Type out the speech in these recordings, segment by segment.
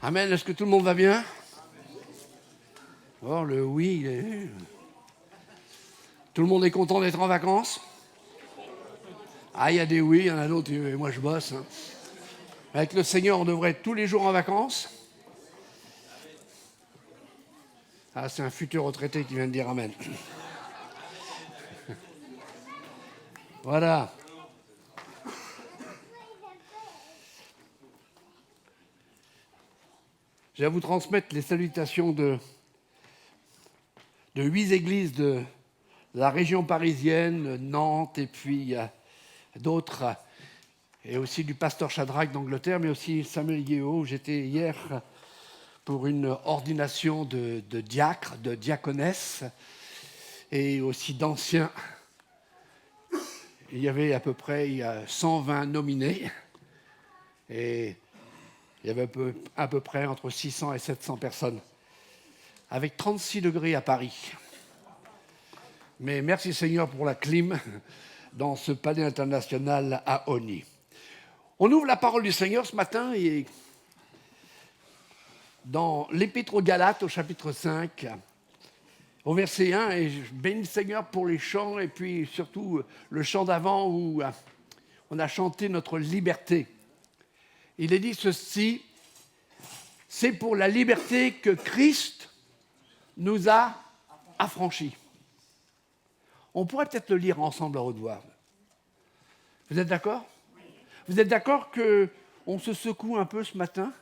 Amen. Est-ce que tout le monde va bien? Oh, le oui. Tout le monde est content d'être en vacances? Ah, il y a des oui, il y en a d'autres, et moi je bosse. Avec le Seigneur, on devrait être tous les jours en vacances. Ah, c'est un futur retraité qui vient de dire Amen. Voilà. Je vais vous transmettre les salutations de 8 églises de la région parisienne, Nantes, et puis d'autres, et aussi du pasteur Shadrach d'Angleterre, mais aussi Samuel Guéot. J'étais hier pour une ordination de diacres, de diaconesses, et aussi d'anciens. Il y avait à peu près 120 nominés, et il y avait à peu près entre 600 et 700 personnes, avec 36 degrés à Paris. Mais merci Seigneur pour la clim dans ce palais international à Osny. On ouvre la parole du Seigneur ce matin et dans l'Épître aux Galates au chapitre 5, au verset 1, et je bénis le Seigneur pour les chants et puis surtout le chant d'avant où on a chanté notre liberté. Il est dit ceci: c'est pour la liberté que Christ nous a affranchis. On pourrait peut-être le lire ensemble à haute voix. Vous êtes d'accord? Vous êtes d'accord qu'on se secoue un peu ce matin?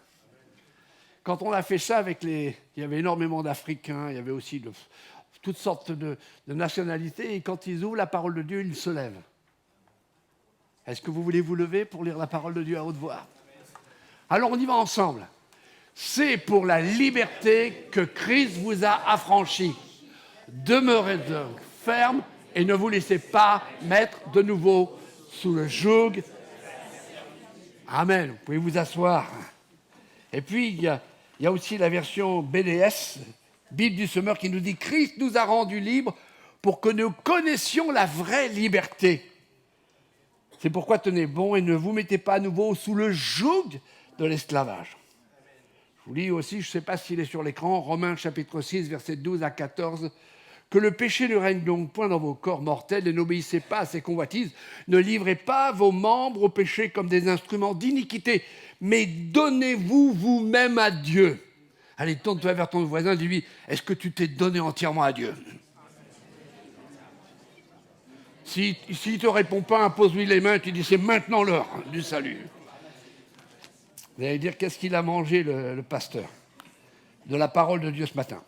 Quand on a fait ça avec il y avait énormément d'Africains, il y avait aussi toutes sortes de nationalités, et quand ils ouvrent la parole de Dieu, ils se lèvent. Est-ce que vous voulez vous lever pour lire la parole de Dieu à haute voix? Alors on y va ensemble. C'est pour la liberté que Christ vous a affranchis. Demeurez donc ferme et ne vous laissez pas mettre de nouveau sous le joug. Amen. Vous pouvez vous asseoir. Et puis, il y a aussi la version BDS, Bible du Semeur, qui nous dit « Christ nous a rendus libres pour que nous connaissions la vraie liberté. C'est pourquoi tenez bon et ne vous mettez pas à nouveau sous le joug de l'esclavage. » Je vous lis aussi, je ne sais pas s'il est sur l'écran, Romains chapitre 6, versets 12 à 14. « Que le péché ne règne donc point dans vos corps mortels et n'obéissez pas à ses convoitises. Ne livrez pas vos membres au péché comme des instruments d'iniquité, mais donnez-vous vous-même à Dieu. » Allez, tourne-toi vers ton voisin, dis-lui, est-ce que tu t'es donné entièrement à Dieu? S'il ne te répond pas, impose-lui les mains et tu dis, c'est maintenant l'heure du salut. Vous allez dire, qu'est-ce qu'il a mangé le pasteur de la parole de Dieu ce matin?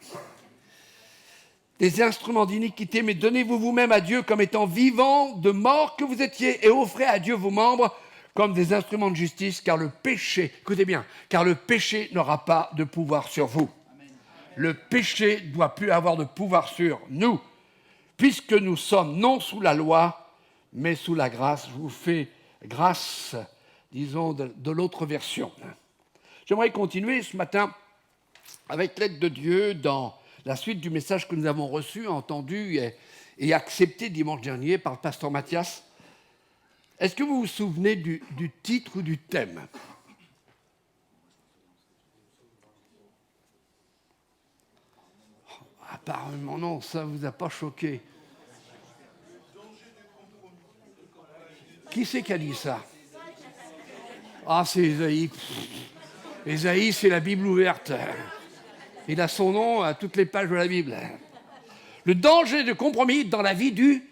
Des instruments d'iniquité, mais donnez-vous vous-même à Dieu comme étant vivants de mort que vous étiez, et offrez à Dieu vos membres comme des instruments de justice, car le péché, écoutez bien, car le péché n'aura pas de pouvoir sur vous. Amen. Le péché ne doit plus avoir de pouvoir sur nous, puisque nous sommes non sous la loi, mais sous la grâce. Je vous fais grâce, disons, de l'autre version. J'aimerais continuer ce matin avec l'aide de Dieu dans la suite du message que nous avons reçu, entendu et accepté dimanche dernier par le pasteur Mathias. Est-ce que vous vous souvenez du titre ou du thème? Apparemment non, ça ne vous a pas choqué. Qui c'est qui a dit ça? Ah, c'est Ésaïe. Ésaïe, c'est la Bible ouverte. Il a son nom à toutes les pages de la Bible. Le danger de compromis dans la vie du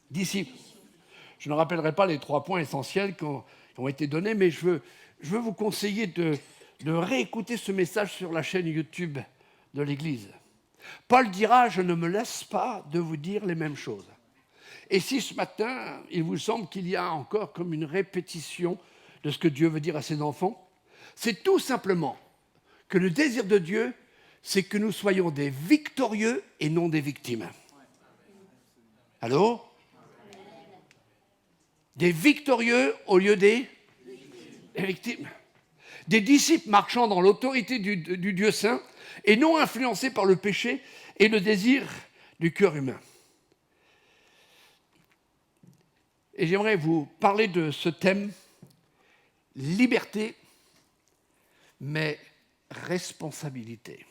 disciple. Je ne rappellerai pas les 3 points essentiels qui ont été donnés, mais je veux vous conseiller de réécouter ce message sur la chaîne YouTube de l'Église. Paul dira « Je ne me laisse pas de vous dire les mêmes choses ». Et si ce matin, il vous semble qu'il y a encore comme une répétition de ce que Dieu veut dire à ses enfants, c'est tout simplement que le désir de Dieu, c'est que nous soyons des victorieux et non des victimes. Allô? Des victorieux au lieu des victimes. Des disciples marchant dans l'autorité du Dieu saint et non influencés par le péché et le désir du cœur humain. Et j'aimerais vous parler de ce thème, liberté, mais responsabilité.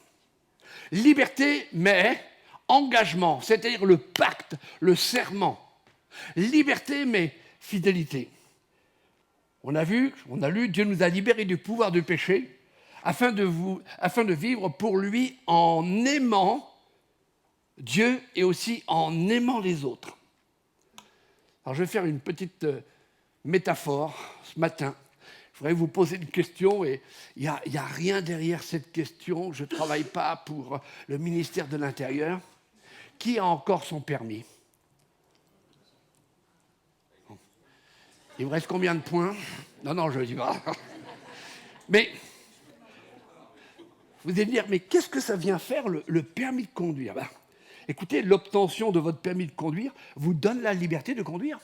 Liberté, mais engagement, c'est-à-dire le pacte, le serment. Liberté, mais fidélité. On a lu, Dieu nous a libérés du pouvoir du péché afin de vivre pour lui en aimant Dieu et aussi en aimant les autres. Alors je vais faire une petite métaphore ce matin. Je voudrais vous poser une question et il n'y a rien derrière cette question. Je ne travaille pas pour le ministère de l'Intérieur. Qui a encore son permis? Il vous reste combien de points? Non, je ne dis pas. Mais vous allez me dire, mais qu'est-ce que ça vient faire le permis de conduire? Écoutez, l'obtention de votre permis de conduire vous donne la liberté de conduire.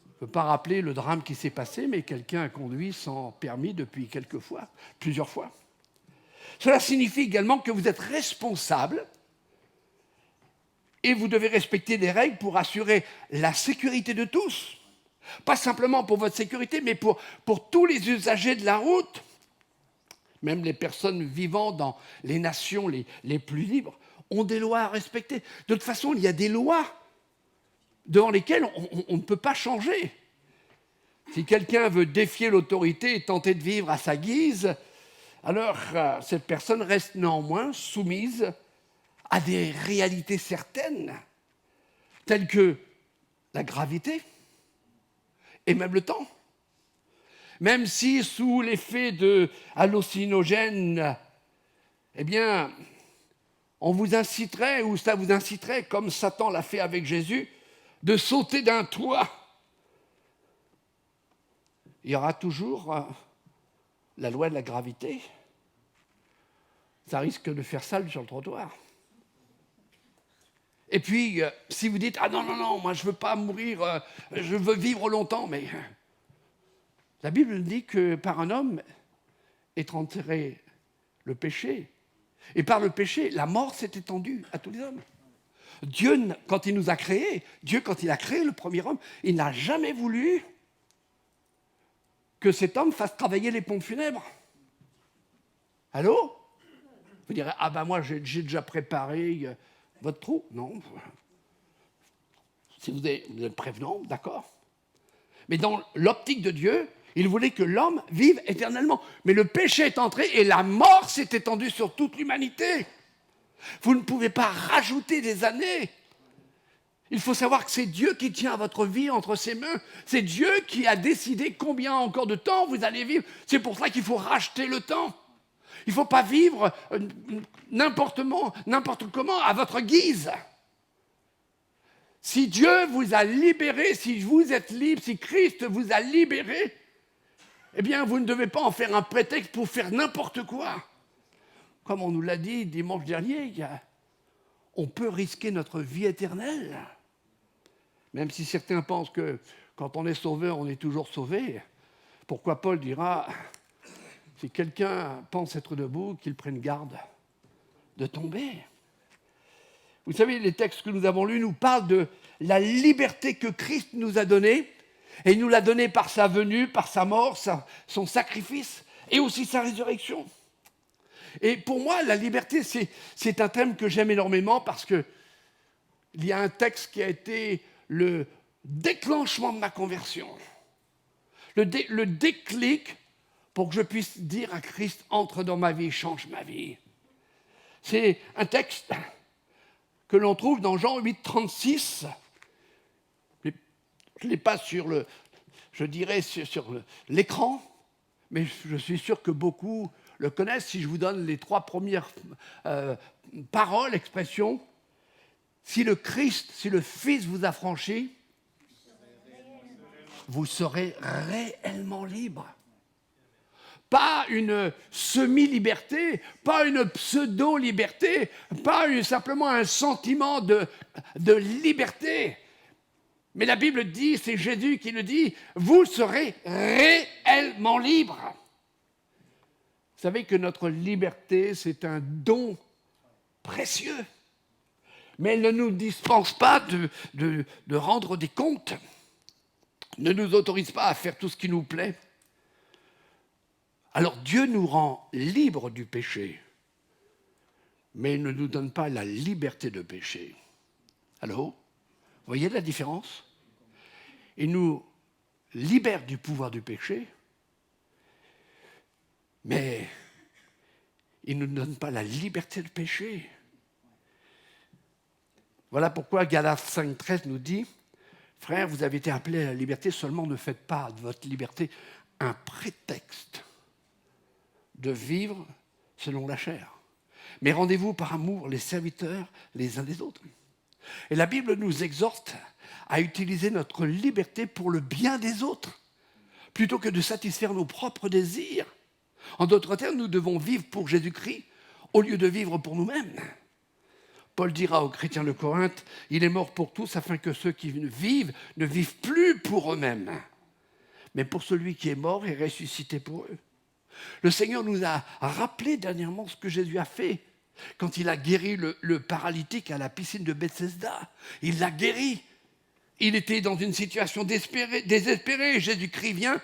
Je ne peux pas rappeler le drame qui s'est passé, mais quelqu'un a conduit sans permis depuis plusieurs fois. Cela signifie également que vous êtes responsable et vous devez respecter des règles pour assurer la sécurité de tous. Pas simplement pour votre sécurité, mais pour tous les usagers de la route. Même les personnes vivant dans les nations les plus libres ont des lois à respecter. De toute façon, il y a des lois devant lesquelles on ne peut pas changer. Si quelqu'un veut défier l'autorité et tenter de vivre à sa guise, alors cette personne reste néanmoins soumise à des réalités certaines, telles que la gravité et même le temps. Même si sous l'effet de hallucinogènes, eh bien, on vous inciterait, ou ça vous inciterait, comme Satan l'a fait avec Jésus, de sauter d'un toit. Il y aura toujours la loi de la gravité. Ça risque de faire salle sur le trottoir. Et puis, si vous dites « Ah non, moi je ne veux pas mourir, je veux vivre longtemps », mais la Bible dit que par un homme est enterré le péché. Et par le péché, la mort s'est étendue à tous les hommes. Dieu, quand il nous a créés, quand il a créé le premier homme, il n'a jamais voulu que cet homme fasse travailler les pompes funèbres. Allô? Vous direz, moi j'ai déjà préparé votre trou. Non. Si vous êtes prévenant, d'accord. Mais dans l'optique de Dieu, il voulait que l'homme vive éternellement. Mais le péché est entré et la mort s'est étendue sur toute l'humanité. Vous ne pouvez pas rajouter des années. Il faut savoir que c'est Dieu qui tient votre vie entre ses mains. C'est Dieu qui a décidé combien encore de temps vous allez vivre. C'est pour ça qu'il faut racheter le temps. Il ne faut pas vivre n'importe comment, à votre guise. Si Dieu vous a libéré, si vous êtes libre, si Christ vous a libéré, eh bien, vous ne devez pas en faire un prétexte pour faire n'importe quoi. Comme on nous l'a dit dimanche dernier, on peut risquer notre vie éternelle. Même si certains pensent que quand on est sauvé, on est toujours sauvé. Pourquoi Paul dira, si quelqu'un pense être debout, qu'il prenne garde de tomber. Vous savez, les textes que nous avons lus nous parlent de la liberté que Christ nous a donnée, et il nous l'a donnée par sa venue, par sa mort, son sacrifice, et aussi sa résurrection. Et pour moi, la liberté, c'est un thème que j'aime énormément parce qu'il y a un texte qui a été le déclenchement de ma conversion. Le déclic pour que je puisse dire à Christ, entre dans ma vie, change ma vie. C'est un texte que l'on trouve dans Jean 8, 36. Je ne l'ai pas sur l'écran, mais je suis sûr que beaucoup le connaissent. Si je vous donne les 3 premières paroles, expressions, si le Christ, si le Fils vous a franchi, vous serez réellement libre. Pas une semi-liberté, pas une pseudo-liberté, pas simplement un sentiment de liberté. Mais la Bible dit, c'est Jésus qui le dit, vous serez réellement libre. Vous savez que notre liberté, c'est un don précieux. Mais elle ne nous dispense pas de rendre des comptes, ne nous autorise pas à faire tout ce qui nous plaît. Alors Dieu nous rend libres du péché, mais il ne nous donne pas la liberté de pécher. Allô? Vous voyez la différence? Il nous libère du pouvoir du péché, mais il ne nous donne pas la liberté de pécher. Voilà pourquoi Galates 5,13 nous dit, « Frères, vous avez été appelés à la liberté, seulement ne faites pas de votre liberté un prétexte de vivre selon la chair. Mais rendez-vous par amour les serviteurs les uns des autres. » Et la Bible nous exhorte à utiliser notre liberté pour le bien des autres, plutôt que de satisfaire nos propres désirs. En d'autres termes, nous devons vivre pour Jésus-Christ au lieu de vivre pour nous-mêmes. Paul dira aux chrétiens de Corinthe, « Il est mort pour tous afin que ceux qui vivent ne vivent plus pour eux-mêmes, mais pour celui qui est mort et ressuscité pour eux. » Le Seigneur nous a rappelé dernièrement ce que Jésus a fait quand il a guéri le paralytique à la piscine de Bethesda. Il l'a guéri. Il était dans une situation désespérée. Jésus-Christ vient.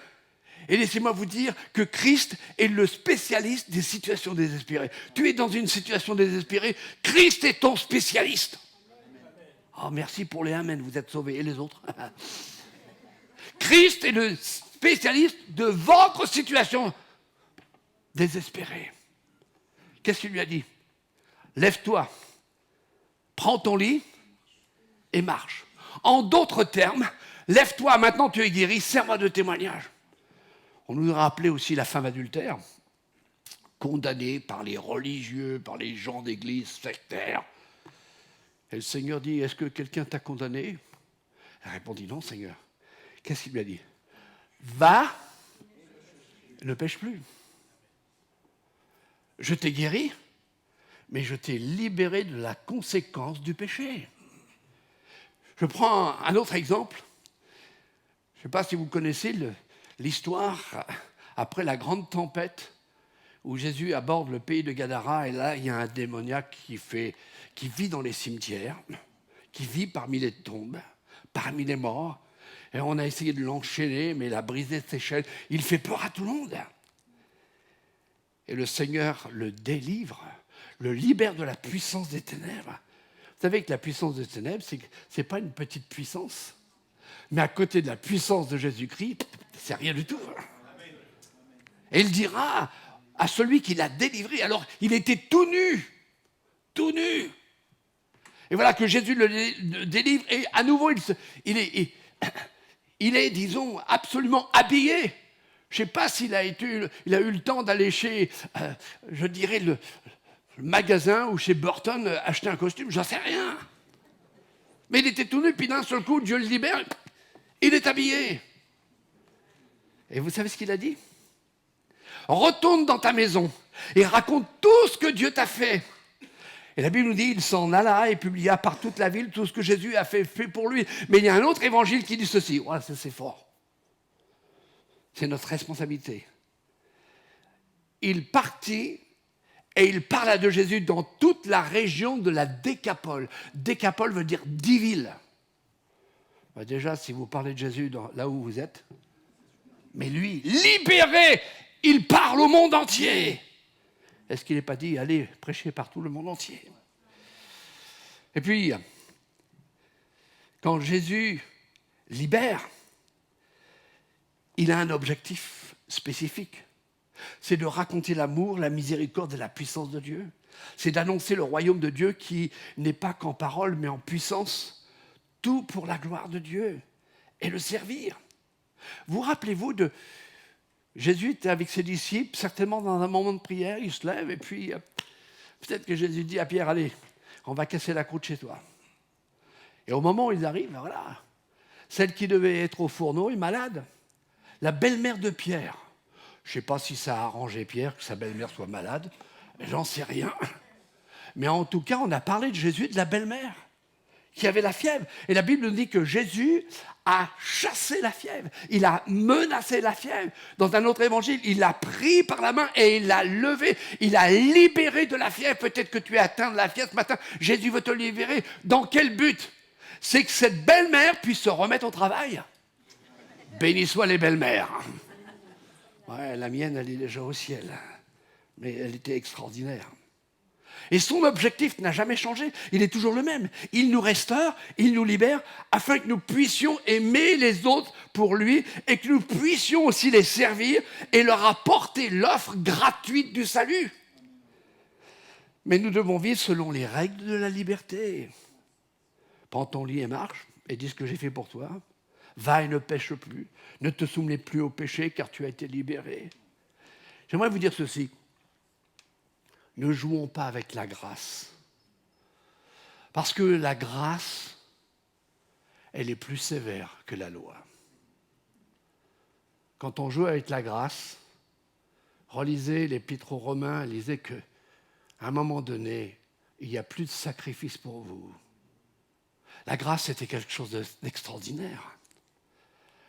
Et laissez-moi vous dire que Christ est le spécialiste des situations désespérées. Tu es dans une situation désespérée, Christ est ton spécialiste. Oh, merci pour les amen, vous êtes sauvés. Et les autres? Christ est le spécialiste de votre situation désespérée. Qu'est-ce qu'il lui a dit? Lève-toi, prends ton lit et marche. En d'autres termes, lève-toi, maintenant tu es guéri, sers-moi de témoignage. On nous a rappelé aussi la femme adultère, condamnée par les religieux, par les gens d'église sectaires. Et le Seigneur dit, est-ce que quelqu'un t'a condamné? Elle répondit, non Seigneur. Qu'est-ce qu'il lui a dit? Va, ne pêche plus. Je t'ai guéri, mais je t'ai libéré de la conséquence du péché. Je prends un autre exemple. Je ne sais pas si vous connaissez l'histoire après la grande tempête où Jésus aborde le pays de Gadara et là, il y a un démoniaque qui vit dans les cimetières, qui vit parmi les tombes, parmi les morts. Et on a essayé de l'enchaîner, mais il a brisé ses chaînes. Il fait peur à tout le monde. Et le Seigneur le délivre, le libère de la puissance des ténèbres. Vous savez que la puissance des ténèbres, ce n'est pas une petite puissance. Mais à côté de la puissance de Jésus-Christ, c'est rien du tout. Et il dira à celui qui l'a délivré, alors il était tout nu. Et voilà que Jésus le délivre et à nouveau il est, disons, absolument habillé. Je ne sais pas s'il a eu le temps d'aller chez, je dirais, le magasin ou chez Burton acheter un costume, j'en sais rien. Mais il était tout nu, puis d'un seul coup, Dieu le libère, il est habillé. Et vous savez ce qu'il a dit? Retourne dans ta maison et raconte tout ce que Dieu t'a fait. Et la Bible nous dit, il s'en alla et publia par toute la ville tout ce que Jésus a fait pour lui. Mais il y a un autre évangile qui dit ceci. Voilà, ça c'est fort. C'est notre responsabilité. Il partit et il parla de Jésus dans toute la région de la Décapole. Décapole veut dire 10 villes. Bah déjà, si vous parlez de Jésus là où vous êtes, mais lui, libéré, il parle au monde entier. Est-ce qu'il n'est pas dit, allez prêcher partout le monde entier? Et puis, quand Jésus libère, il a un objectif spécifique. C'est de raconter l'amour, la miséricorde et la puissance de Dieu. C'est d'annoncer le royaume de Dieu qui n'est pas qu'en parole, mais en puissance. Tout pour la gloire de Dieu et le servir. Vous rappelez-vous de Jésus était avec ses disciples, certainement dans un moment de prière, il se lève et puis peut-être que Jésus dit à Pierre, allez, on va casser la croûte chez toi. Et au moment où ils arrivent, voilà, celle qui devait être au fourneau est malade. La belle-mère de Pierre. Je ne sais pas si ça a arrangé Pierre que sa belle-mère soit malade, j'en sais rien. Mais en tout cas, on a parlé de Jésus et de la belle-mère qui avait la fièvre. Et la Bible nous dit que Jésus a chassé la fièvre. Il a menacé la fièvre. Dans un autre évangile, il l'a pris par la main et il l'a levé. Il a libéré de la fièvre. Peut-être que tu es atteint de la fièvre ce matin. Jésus veut te libérer. Dans quel but? C'est que cette belle-mère puisse se remettre au travail. Béni soient les belles-mères. Ouais, la mienne, elle est déjà au ciel. Mais elle était extraordinaire. Et son objectif n'a jamais changé. Il est toujours le même. Il nous restaure, il nous libère, afin que nous puissions aimer les autres pour lui et que nous puissions aussi les servir et leur apporter l'offre gratuite du salut. Mais nous devons vivre selon les règles de la liberté. Prends ton lit et marche, et dis ce que j'ai fait pour toi. Va et ne pêche plus. Ne te soumets plus au péché, car tu as été libéré. J'aimerais vous dire ceci. Ne jouons pas avec la grâce. Parce que la grâce, elle est plus sévère que la loi. Quand on joue avec la grâce, relisez l'Épître aux Romains, lisez qu'à un moment donné, il n'y a plus de sacrifice pour vous. La grâce, c'était quelque chose d'extraordinaire.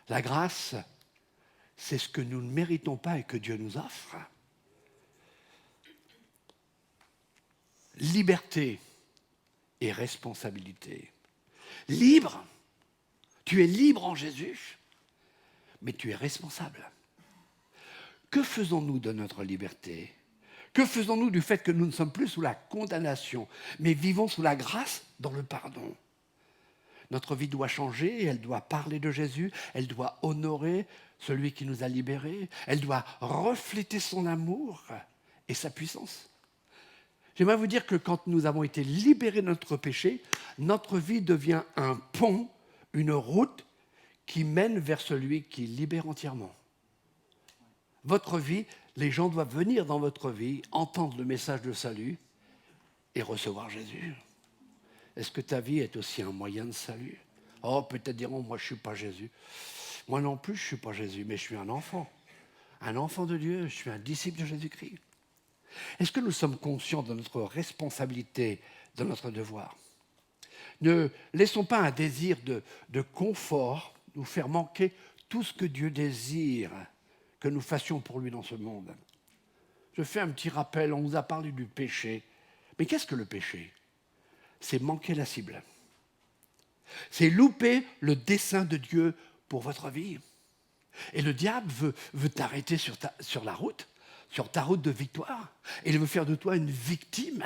La grâce, c'est ce que nous ne méritons pas et que Dieu nous offre. Liberté et responsabilité. Libre, tu es libre en Jésus, mais tu es responsable. Que faisons-nous de notre liberté ? Que faisons-nous du fait que nous ne sommes plus sous la condamnation, mais vivons sous la grâce dans le pardon ? Notre vie doit changer, elle doit parler de Jésus, elle doit honorer celui qui nous a libérés, elle doit refléter son amour et sa puissance. J'aimerais vous dire que quand nous avons été libérés de notre péché, notre vie devient un pont, une route qui mène vers celui qui libère entièrement. Votre vie, les gens doivent venir dans votre vie, entendre le message de salut et recevoir Jésus. Est-ce que ta vie est aussi un moyen de salut ? Oh, peut-être diront, moi je ne suis pas Jésus. Moi non plus, je ne suis pas Jésus, mais je suis un enfant de Dieu, je suis un disciple de Jésus-Christ. Est-ce que nous sommes conscients de notre responsabilité, de notre devoir ? Ne laissons pas un désir de confort nous faire manquer tout ce que Dieu désire que nous fassions pour lui dans ce monde. Je fais un petit rappel, on nous a parlé du péché. Mais qu'est-ce que le péché ? C'est manquer la cible. C'est louper le dessein de Dieu pour votre vie. Et le diable veut t'arrêter sur la route, sur ta route de victoire. Et il veut faire de toi une victime.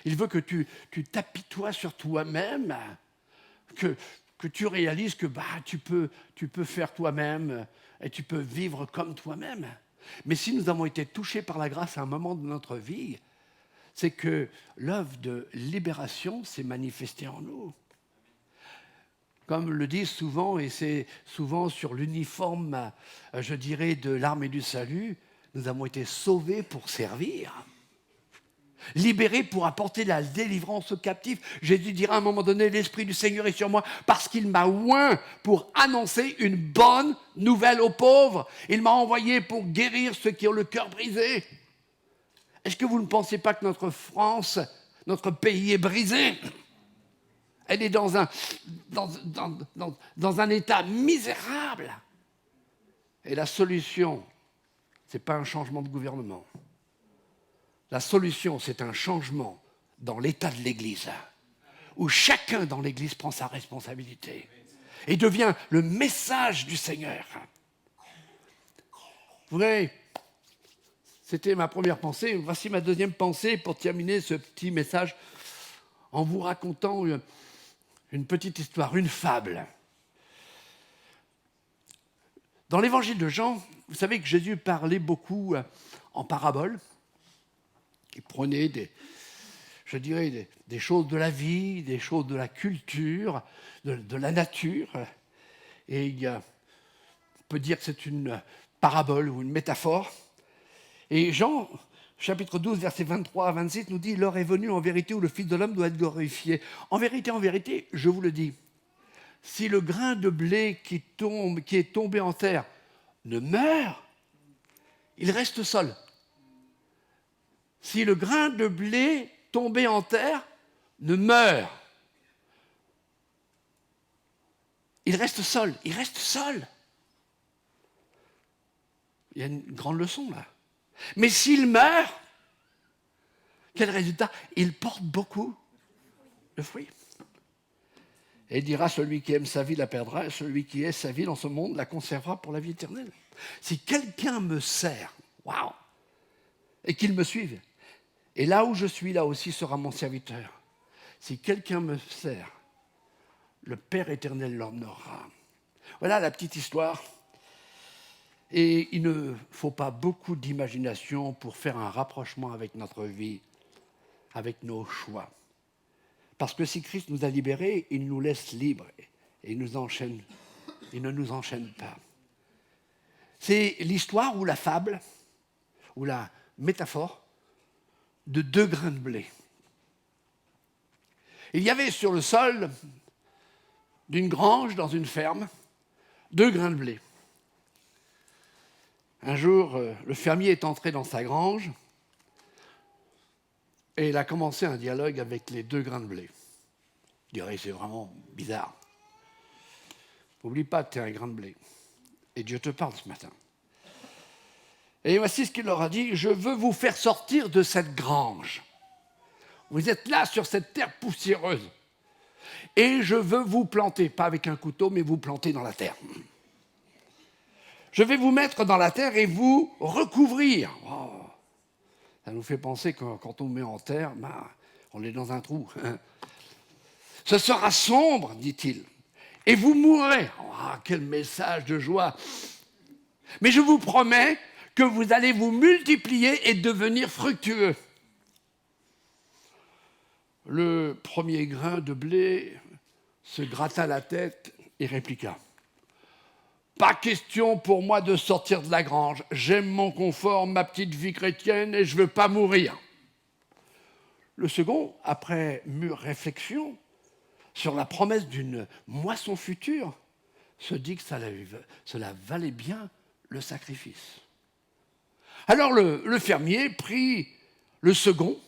Il veut que tu t'apitoies sur toi-même, que tu réalises que tu peux faire toi-même et tu peux vivre comme toi-même. Mais si nous avons été touchés par la grâce à un moment de notre vie, c'est que l'œuvre de libération s'est manifestée en nous. Comme le disent souvent, et c'est souvent sur l'uniforme, je dirais, de l'armée du salut, nous avons été sauvés pour servir. Libérés pour apporter la délivrance aux captifs. Jésus dira à un moment donné, l'Esprit du Seigneur est sur moi parce qu'il m'a oint pour annoncer une bonne nouvelle aux pauvres. Il m'a envoyé pour guérir ceux qui ont le cœur brisé. Est-ce que vous ne pensez pas que notre France, notre pays est brisé ? Elle est dans un état misérable. Et la solution, ce n'est pas un changement de gouvernement. La solution, c'est un changement dans l'état de l'Église, où chacun dans l'Église prend sa responsabilité et devient le message du Seigneur. Vous voyez, c'était ma première pensée. Voici ma deuxième pensée pour terminer ce petit message en vous racontant une petite histoire, une fable. Dans l'évangile de Jean, vous savez que Jésus parlait beaucoup en paraboles. Il prenait des choses de la vie, des choses de la culture, de la nature. Et on peut dire que c'est une parabole ou une métaphore. Et Jean, chapitre 12, versets 23 à 26, nous dit « L'heure est venue en vérité où le Fils de l'homme doit être glorifié. » En vérité, je vous le dis, si le grain de blé qui est tombé en terre ne meurt, il reste seul. Si le grain de blé tombé en terre ne meurt, il reste seul. Il reste seul. Il y a une grande leçon là. Mais s'il meurt, quel résultat ? Il porte beaucoup de fruits. Et il dira, celui qui aime sa vie la perdra, et celui qui hait sa vie dans ce monde la conservera pour la vie éternelle. Si quelqu'un me sert, waouh, et qu'il me suive, et là où je suis, là aussi sera mon serviteur. Si quelqu'un me sert, le Père éternel l'honorera. Voilà la petite histoire. Et il ne faut pas beaucoup d'imagination pour faire un rapprochement avec notre vie, avec nos choix. Parce que si Christ nous a libérés, il nous laisse libres et il ne nous enchaîne pas. C'est l'histoire ou la fable, ou la métaphore de 2 grains de blé. Il y avait sur le sol d'une grange, dans une ferme, 2 grains de blé. Un jour, le fermier est entré dans sa grange et il a commencé un dialogue avec les 2 grains de blé. Je dirais, c'est vraiment bizarre. N'oublie pas que tu es un grain de blé. Et Dieu te parle ce matin. Et voici ce qu'il leur a dit, je veux vous faire sortir de cette grange. Vous êtes là sur cette terre poussiéreuse. Et je veux vous planter, pas avec un couteau, mais vous planter dans la terre. Je vais vous mettre dans la terre et vous recouvrir. Oh, ça nous fait penser que quand on met en terre, on est dans un trou. Ce sera sombre, dit-il, et vous mourrez. Oh, quel message de joie. Mais je vous promets que vous allez vous multiplier et devenir fructueux. Le premier grain de blé se gratta la tête et répliqua. Pas question pour moi de sortir de la grange. J'aime mon confort, ma petite vie chrétienne et je ne veux pas mourir. Le second, après mûre réflexion sur la promesse d'une moisson future, se dit que cela valait bien le sacrifice. Alors le fermier prit le second,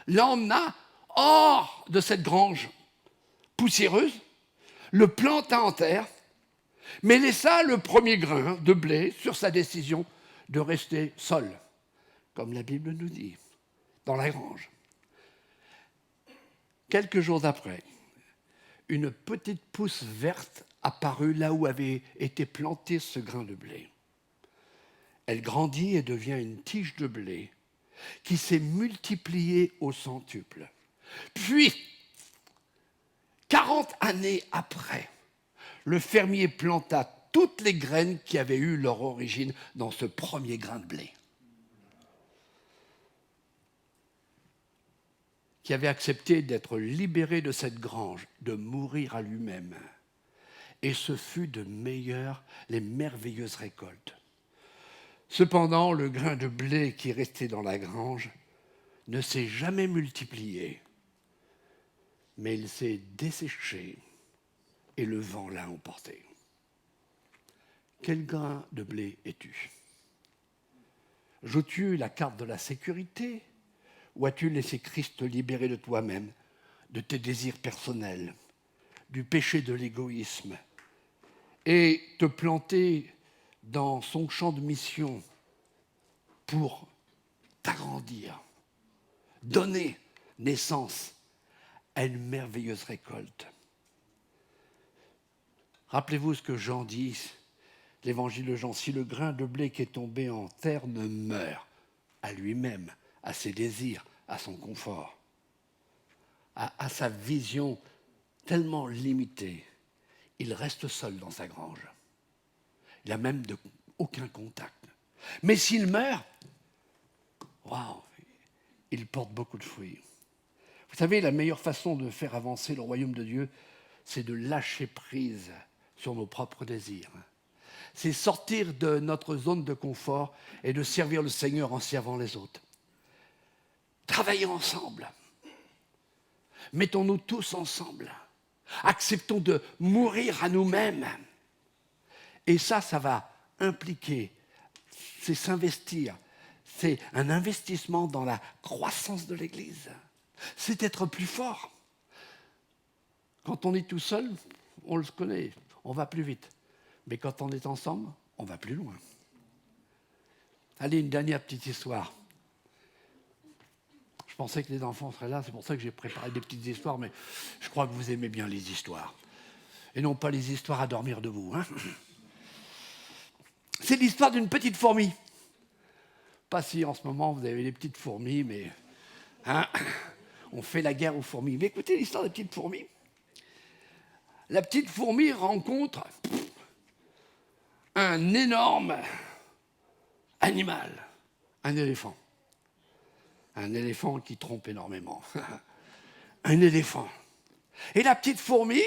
l'emmena hors de cette grange poussiéreuse, le planta en terre, mais laissa le premier grain de blé sur sa décision de rester seul, comme la Bible nous dit, dans la grange. Quelques jours après, une petite pousse verte apparut là où avait été planté ce grain de blé. Elle grandit et devient une tige de blé qui s'est multipliée au centuple. Puis, 40 années après, le fermier planta toutes les graines qui avaient eu leur origine dans ce premier grain de blé, qui avait accepté d'être libéré de cette grange, de mourir à lui-même. Et ce fut de meilleures, les merveilleuses récoltes. Cependant, le grain de blé qui restait dans la grange ne s'est jamais multiplié, mais il s'est desséché et le vent l'a emporté. Quel grain de blé es-tu? Joues-tu la carte de la sécurité ou as-tu laissé Christ te libérer de toi-même, de tes désirs personnels, du péché de l'égoïsme et te planter dans son champ de mission pour t'agrandir, donner naissance à une merveilleuse récolte? Rappelez-vous ce que Jean dit, l'évangile de Jean, si le grain de blé qui est tombé en terre ne meurt à lui-même, à ses désirs, à son confort, à sa vision tellement limitée, il reste seul dans sa grange. Il n'a même aucun contact. Mais s'il meurt, waouh, il porte beaucoup de fruits. Vous savez, la meilleure façon de faire avancer le royaume de Dieu, c'est de lâcher prise sur nos propres désirs. C'est sortir de notre zone de confort et de servir le Seigneur en servant les autres. Travaillons ensemble. Mettons-nous tous ensemble. Acceptons de mourir à nous-mêmes. Et ça va impliquer, c'est s'investir. C'est un investissement dans la croissance de l'Église. C'est être plus fort. Quand on est tout seul, on le connaît, on va plus vite. Mais quand on est ensemble, on va plus loin. Allez, une dernière petite histoire. Je pensais que les enfants seraient là, c'est pour ça que j'ai préparé des petites histoires, mais je crois que vous aimez bien les histoires. Et non pas les histoires à dormir debout. Hein. C'est l'histoire d'une petite fourmi. Pas si en ce moment vous avez des petites fourmis, mais hein, on fait la guerre aux fourmis. Mais écoutez l'histoire de la petite fourmi. La petite fourmi rencontre un énorme animal, un éléphant. Un éléphant qui trompe énormément. Un éléphant. Et la petite fourmi,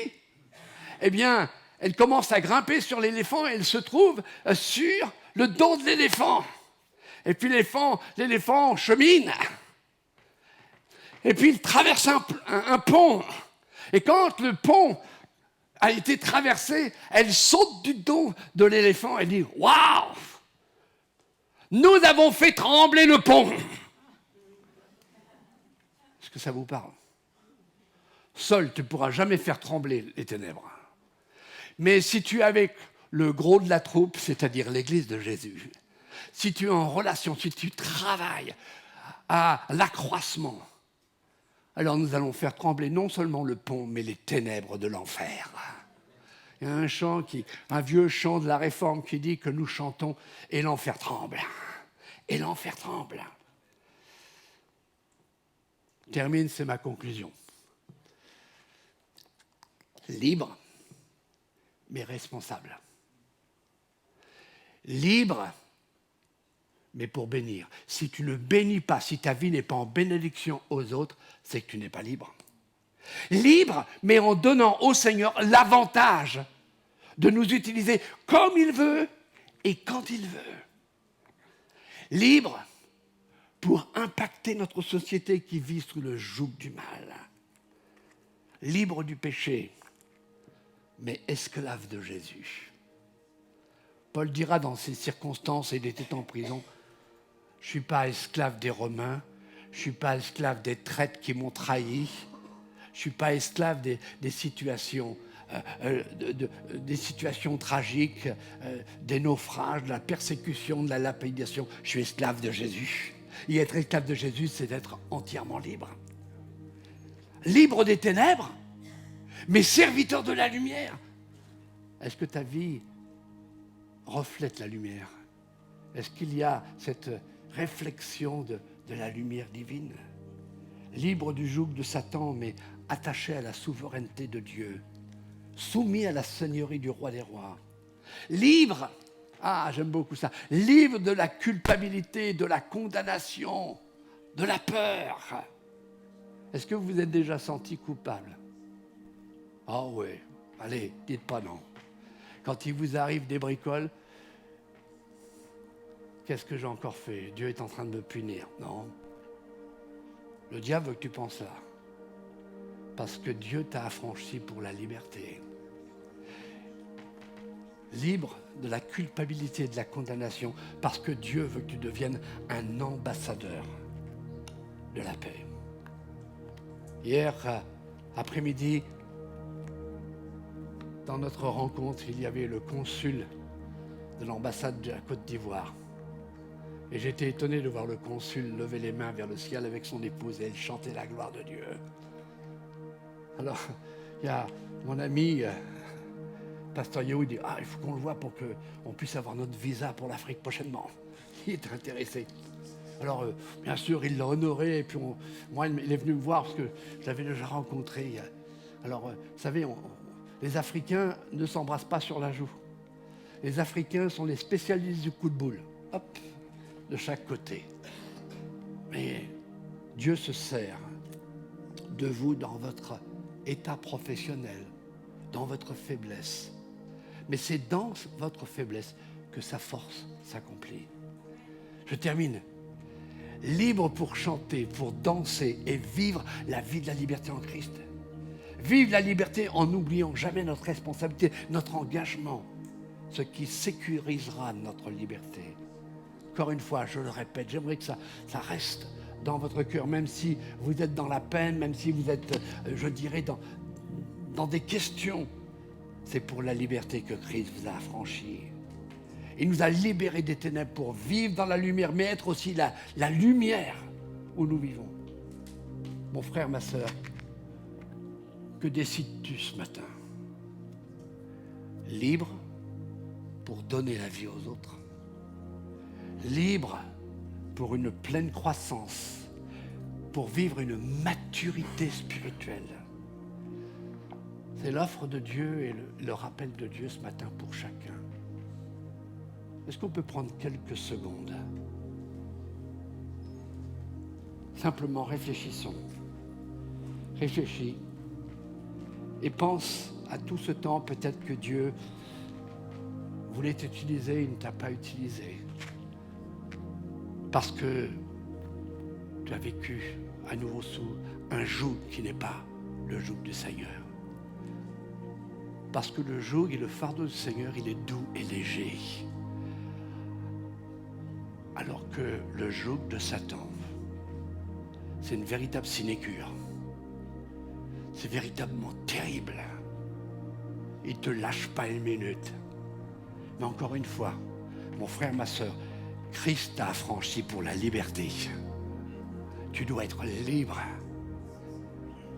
eh bien, elle commence à grimper sur l'éléphant et elle se trouve sur le dos de l'éléphant. Et puis l'éléphant chemine. Et puis il traverse un pont. Et quand le pont a été traversé, elle saute du dos de l'éléphant et dit « Waouh! Nous avons fait trembler le pont !» Est-ce que ça vous parle? Seul, tu ne pourras jamais faire trembler les ténèbres. Mais si tu es avec le gros de la troupe, c'est-à-dire l'Église de Jésus, si tu es en relation, si tu travailles à l'accroissement, alors nous allons faire trembler non seulement le pont, mais les ténèbres de l'enfer. Il y a un vieux chant de la Réforme qui dit que nous chantons « Et l'enfer tremble ». Et l'enfer tremble. Termine, c'est ma conclusion. Libre, mais responsable. Libre, mais pour bénir. Si tu ne bénis pas, si ta vie n'est pas en bénédiction aux autres, c'est que tu n'es pas libre. Libre, mais en donnant au Seigneur l'avantage de nous utiliser comme il veut et quand il veut. Libre pour impacter notre société qui vit sous le joug du mal. Libre du péché, mais esclave de Jésus. Paul dira dans ces circonstances, et il était en prison, « Je ne suis pas esclave des Romains, je ne suis pas esclave des traîtres qui m'ont trahi, je ne suis pas esclave des situations, des situations tragiques, des naufrages, de la persécution, de la lapidation. Je suis esclave de Jésus. » Et être esclave de Jésus, c'est être entièrement libre. Libre des ténèbres, mais serviteur de la lumière. Est-ce que ta vie reflète la lumière? Est-ce qu'il y a cette réflexion de la lumière divine? Libre du joug de Satan, mais attaché à la souveraineté de Dieu, soumis à la seigneurie du roi des rois. Libre, j'aime beaucoup ça, libre de la culpabilité, de la condamnation, de la peur. Est-ce que vous vous êtes déjà senti coupable? Ah oui, allez, dites pas non. Quand il vous arrive des bricoles, qu'est-ce que j'ai encore fait? Dieu est en train de me punir. Non. Le diable veut que tu penses ça. Parce que Dieu t'a affranchi pour la liberté. Libre de la culpabilité et de la condamnation, parce que Dieu veut que tu deviennes un ambassadeur de la paix. Hier après-midi, dans notre rencontre, il y avait le consul de l'ambassade de la Côte d'Ivoire. Et j'étais étonné de voir le consul lever les mains vers le ciel avec son épouse et elle chantait la gloire de Dieu. Alors, il y a mon ami, Pasteur Yahou, il dit « il faut qu'on le voit pour qu'on puisse avoir notre visa pour l'Afrique prochainement. » Il est intéressé. Alors, bien sûr, il l'a honoré et puis moi, il est venu me voir parce que je l'avais déjà rencontré. Alors, vous savez, les Africains ne s'embrassent pas sur la joue. Les Africains sont les spécialistes du coup de boule. Hop, de chaque côté. Mais Dieu se sert de vous dans votre état professionnel, dans votre faiblesse. Mais c'est dans votre faiblesse que sa force s'accomplit. Je termine. Libre pour chanter, pour danser et vivre la vie de la liberté en Christ. Vivre la liberté en n'oubliant jamais notre responsabilité, notre engagement, ce qui sécurisera notre liberté. Encore une fois, je le répète, j'aimerais que ça reste dans votre cœur, même si vous êtes dans la peine, même si vous êtes, je dirais, dans des questions. C'est pour la liberté que Christ vous a affranchi. Il nous a libérés des ténèbres pour vivre dans la lumière, mais être aussi la lumière où nous vivons. Mon frère, ma sœur, que décides-tu ce matin? Libre pour donner la vie aux autres. Libre pour une pleine croissance, pour vivre une maturité spirituelle. C'est l'offre de Dieu et le rappel de Dieu ce matin pour chacun. Est-ce qu'on peut prendre quelques secondes? Simplement réfléchissons. Réfléchis et pense à tout ce temps peut-être que Dieu voulait t'utiliser, il ne t'a pas utilisé. Parce que tu as vécu à nouveau sous un joug qui n'est pas le joug du Seigneur. Parce que le joug et le fardeau du Seigneur, il est doux et léger. Alors que le joug de Satan, c'est une véritable sinécure. C'est véritablement terrible. Il ne te lâche pas une minute. Mais encore une fois, mon frère, ma sœur, Christ t'a affranchi pour la liberté. Tu dois être libre.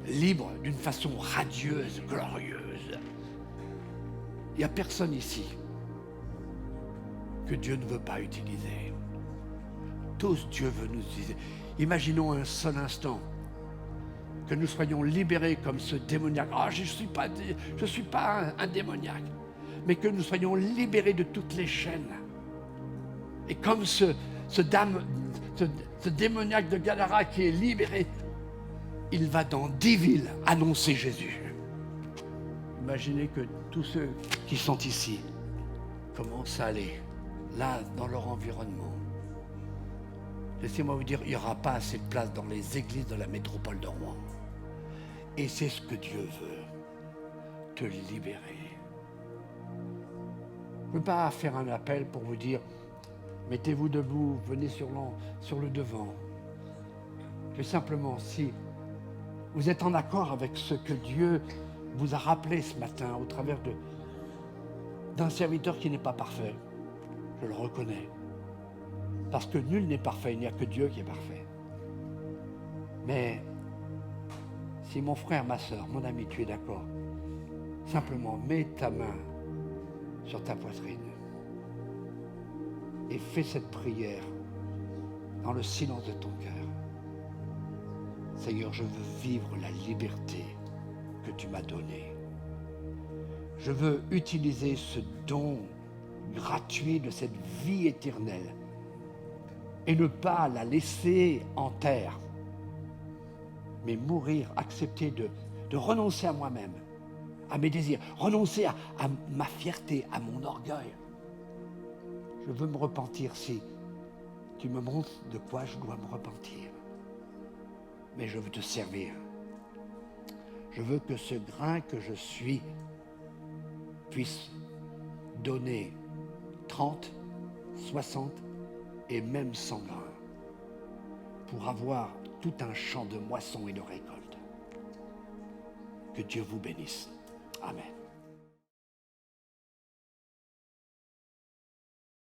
Libre d'une façon radieuse, glorieuse. Il n'y a personne ici que Dieu ne veut pas utiliser. Tous, Dieu veut nous utiliser. Imaginons un seul instant que nous soyons libérés comme ce démoniaque. Ah, je ne suis pas un démoniaque. Mais que nous soyons libérés de toutes les chaînes. Et comme ce démoniaque de Gadara qui est libéré, il va dans 10 villes annoncer Jésus. Imaginez que tous ceux qui sont ici commencent à aller là dans leur environnement. Laissez-moi vous dire, il n'y aura pas assez de place dans les églises de la métropole de Rouen. Et c'est ce que Dieu veut, te libérer. Je ne veux pas faire un appel pour vous dire, mettez-vous debout, venez sur le devant. Mais simplement, si vous êtes en accord avec ce que Dieu vous a rappelé ce matin au travers d'un serviteur qui n'est pas parfait, je le reconnais. Parce que nul n'est parfait, il n'y a que Dieu qui est parfait. Mais si mon frère, ma sœur, mon ami, tu es d'accord, simplement mets ta main sur ta poitrine et fais cette prière dans le silence de ton cœur. Seigneur, je veux vivre la liberté que tu m'as donnée. Je veux utiliser ce don gratuit de cette vie éternelle et ne pas la laisser en terre, mais mourir, accepter de renoncer à moi-même, à mes désirs, renoncer à ma fierté, à mon orgueil. Je veux me repentir si tu me montres de quoi je dois me repentir. Mais je veux te servir. Je veux que ce grain que je suis puisse donner 30, 60 et même 100 grains pour avoir tout un champ de moisson et de récolte. Que Dieu vous bénisse. Amen.